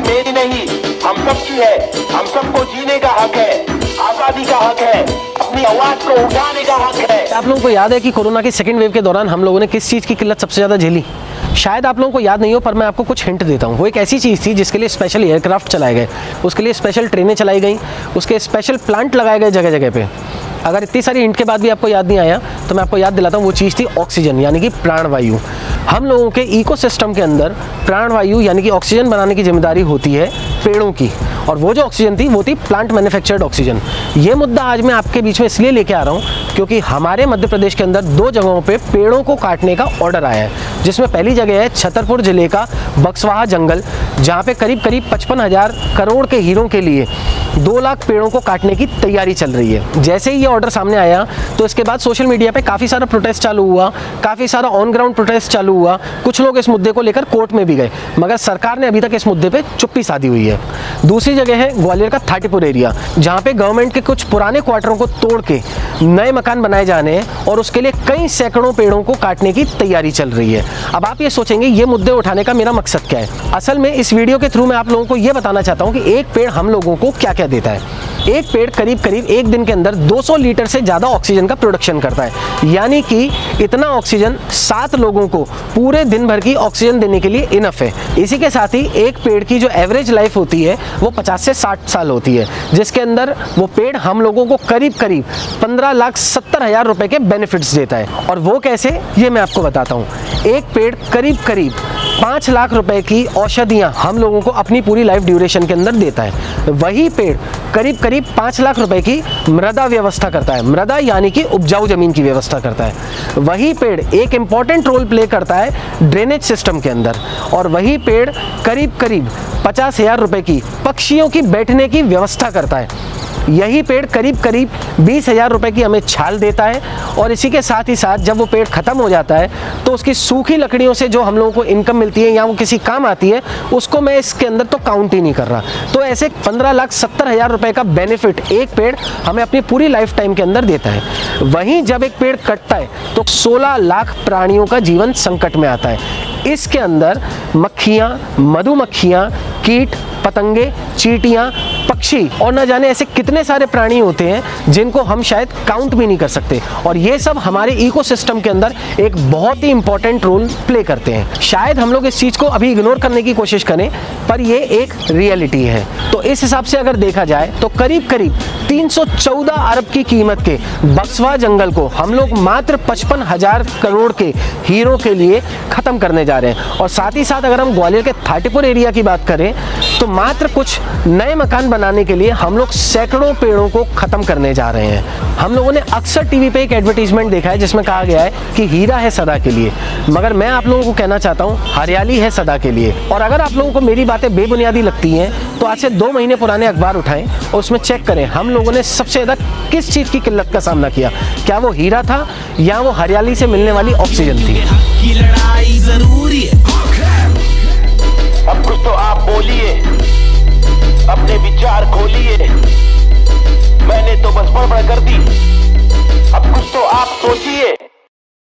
मेरी नहीं, हम सबकी है। हम सबको जीने का हक है, आजादी का हक है, अपनी आवाज को उठाने का हक है। आप लोगों को याद है कि कोरोना की सेकेंड वेव के दौरान हम लोगों ने किस चीज़ की किल्लत सबसे ज़्यादा झेली? शायद आप लोगों को याद नहीं हो, पर मैं आपको कुछ हिंट देता हूँ। वो एक ऐसी चीज़ थी जिसके लिए स्पेशल एयरक्राफ्ट चलाए गए, उसके लिए स्पेशल ट्रेनें चलाई गई, उसके स्पेशल प्लांट लगाए गए जगह जगह पे। अगर इतनी सारी हिंट के बाद भी आपको याद नहीं आया तो मैं आपको याद दिलाता हूँ, वो चीज़ थी ऑक्सीजन, यानी कि प्राणवायु। हम लोगों के इकोसिस्टम के अंदर प्राणवायु यानी कि ऑक्सीजन बनाने की जिम्मेदारी होती है पेड़ों की, और वो जो ऑक्सीजन थी वो थी प्लांट मैन्युफैक्चर्ड ऑक्सीजन। ये मुद्दा आज मैं आपके बीच में इसलिए लेके आ रहा हूँ क्योंकि हमारे मध्य प्रदेश के अंदर 2 जगहों पे पेड़ों को काटने का ऑर्डर आया है, जिसमें पहली जगह है छतरपुर जिले का बक्सवाहा जंगल, जहाँ पे करीब 55,000 करोड़ के हीरों के लिए 2 लाख पेड़ों को काटने की तैयारी चल रही है। जैसे ही ये ऑर्डर सामने आया तो इसके बाद सोशल मीडिया पे काफ़ी सारा प्रोटेस्ट चालू हुआ, काफ़ी सारा ऑन ग्राउंड प्रोटेस्ट चालू हुआ। कुछ लोग इस मुद्दे को लेकर कोर्ट में भी गए, मगर सरकार ने अभी तक इस मुद्दे पे चुप्पी साधी हुई है। दूसरी जगह है ग्वालियर का थाटीपुर एरिया, जहाँ पे गवर्नमेंट के कुछ पुराने क्वार्टरों को तोड़ के नए मकान बनाए जाने हैं और उसके लिए कई सैकड़ों पेड़ों को काटने की तैयारी चल रही है। अब आप ये सोचेंगे ये मुद्दे उठाने का मेरा मकसद क्या है? असल में इस वीडियो के थ्रू मैं आप लोगों को ये बताना चाहता हूँ कि एक पेड़ हम लोगों को क्या क्या देता है। एक पेड़ करीब करीब एक दिन के अंदर 200 लीटर से ज़्यादा ऑक्सीजन का प्रोडक्शन करता है, यानी कि इतना ऑक्सीजन 7 लोगों को पूरे दिन भर की ऑक्सीजन देने के लिए इनफ है। इसी के साथ ही एक पेड़ की जो एवरेज लाइफ होती है वो 50 से 60 साल होती है, जिसके अंदर वो पेड़ हम लोगों को करीब करीब 15,70,000 रुपए के बेनिफिट्स देता है। और वो कैसे, ये मैं आपको बताता हूँ। एक पेड़ करीब करीब 5 लाख रुपए की औषधियाँ हम लोगों को अपनी पूरी लाइफ ड्यूरेशन के अंदर देता है। वही पेड़ करीब करीब 5 लाख रुपए की मृदा व्यवस्था करता है, मृदा यानी कि उपजाऊ जमीन की व्यवस्था करता है। वही पेड़ एक इंपॉर्टेंट रोल प्ले करता है ड्रेनेज सिस्टम के अंदर, और वही पेड़ करीब करीब 50,000 रुपए की पक्षियों की बैठने की व्यवस्था करता है। यही पेड़ करीब करीब 20,000 रुपए की हमें छाल देता है, और इसी के साथ ही साथ जब वो पेड़ ख़त्म हो जाता है तो उसकी सूखी लकड़ियों से जो हम लोगों को इनकम मिलती है या वो किसी काम आती है, उसको मैं इसके अंदर तो काउंट ही नहीं कर रहा। तो ऐसे 15,70,000 रुपए का बेनिफिट एक पेड़ हमें अपनी पूरी लाइफ टाइम के अंदर देता है। वहीं जब एक पेड़ कटता है तो 16 लाख प्राणियों का जीवन संकट में आता है। इसके अंदर मक्खियाँ, मधुमक्खियाँ, कीट पतंगे, चींटियाँ, पक्षी और न जाने ऐसे कितने सारे प्राणी होते हैं जिनको हम शायद काउंट भी नहीं कर सकते, और ये सब हमारे इकोसिस्टम के अंदर एक बहुत ही इंपॉर्टेंट रोल प्ले करते हैं। शायद हम लोग इस चीज़ को अभी इग्नोर करने की कोशिश करें, पर ये एक रियलिटी है। तो इस हिसाब से अगर देखा जाए तो करीब करीब 314 अरब की कीमत के बक्सवा जंगल को हम लोग मात्र 55,000 करोड़ के हीरों के लिए ख़त्म करने जा रहे हैं। और साथ ही साथ अगर हम ग्वालियर के थाटीपुर एरिया की बात करें तो मात्र कुछ नए मकान बनाने के लिए हम लोग सैकड़ों पेड़ों को ख़त्म करने जा रहे हैं। हम लोगों ने अक्सर टीवी पे एक एडवर्टीजमेंट देखा है जिसमें कहा गया है कि हीरा है सदा के लिए, मगर मैं आप लोगों को कहना चाहता हूँ हरियाली है सदा के लिए। और अगर आप लोगों को मेरी बातें बेबुनियादी लगती हैं तो आज से 2 महीने पुराने अखबार उठाएं और उसमें चेक करें हम लोगों ने सबसे ज़्यादा किस चीज़ की किल्लत का सामना किया। क्या वो हीरा था या वो हरियाली से मिलने वाली ऑक्सीजन थी? अब कुछ तो आप बोलिए, अपने विचार खोलिए। मैंने तो बस बड़बड़ कर दी, अब कुछ तो आप सोचिए।